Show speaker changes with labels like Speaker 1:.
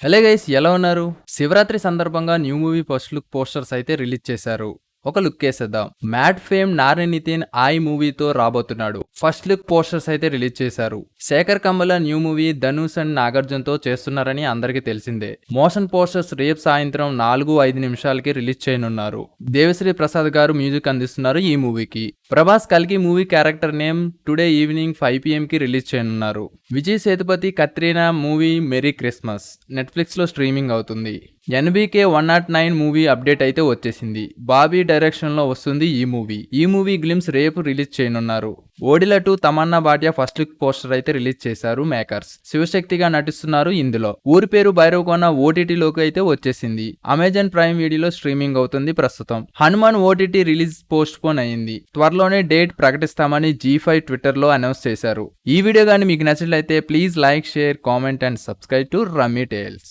Speaker 1: Hello guys, ఎలా ఉన్నారు? శివరాత్రి సందర్భంగా new movie first look posters అయితే రిలీజ్ చేశారు. ఒక లుక్ వేసేద్దాం. మ్యాడ్ ఫేమ్ నాని నితిన్ ఆయ్ మూవీతో రాబోతున్నాడు. ఫస్ట్ లుక్ పోస్టర్స్ అయితే రిలీజ్ చేశారు. Sekhar Kammula new movie Dhanush and Nagarjuna తో చేస్తున్నారని అందరికీ తెలిసిందే. మోషన్ పోస్టర్స్ రేపు సాయంత్రం 4-5 నిమిషాలకి రిలీజ్ చేయనున్నారు. దేవిశ్రీ ప్రసాద్ గారు మ్యూజిక్ అందిస్తున్నారు ఈ మూవీకి. ప్రభాస్ కల్కి movie character name today evening 5 PM కి రిలీజ్ చేయనున్నారు. Vijay Sethupathi Katrina movie merry Christmas Netflix లో స్ట్రీమింగ్ అవుతుంది. NBK 109 మూవీ అప్డేట్ అయితే వచ్చేసింది. బాబీ డైరెక్షన్ లో వస్తుంది ఈ మూవీ గ్లిమ్స్ రేపు రిలీజ్ చేయనున్నారు. ఓడిలా 2 Tamannaah Bhatia first look poster అయితే రిలీజ్ చేశారు మేకర్స్. శివశక్తిగా నటిస్తున్నారు ఇందులో. ఊరి పేరు భైరవకొండ OTTలోకి అయితే వచ్చేసింది. అమెజాన్ ప్రైమ్ వీడియోలో స్ట్రీమింగ్ అవుతుంది ప్రస్తుతం. Hanuman OTT release post phone అయింది. త్వరలోనే డేట్ ప్రకటిస్తామని G5 ట్విట్టర్ లో అనౌన్స్ చేశారు. ఈ వీడియో కానీ మీకు నచ్చినట్లయితే please like, share, comment and subscribe to rummy tiles.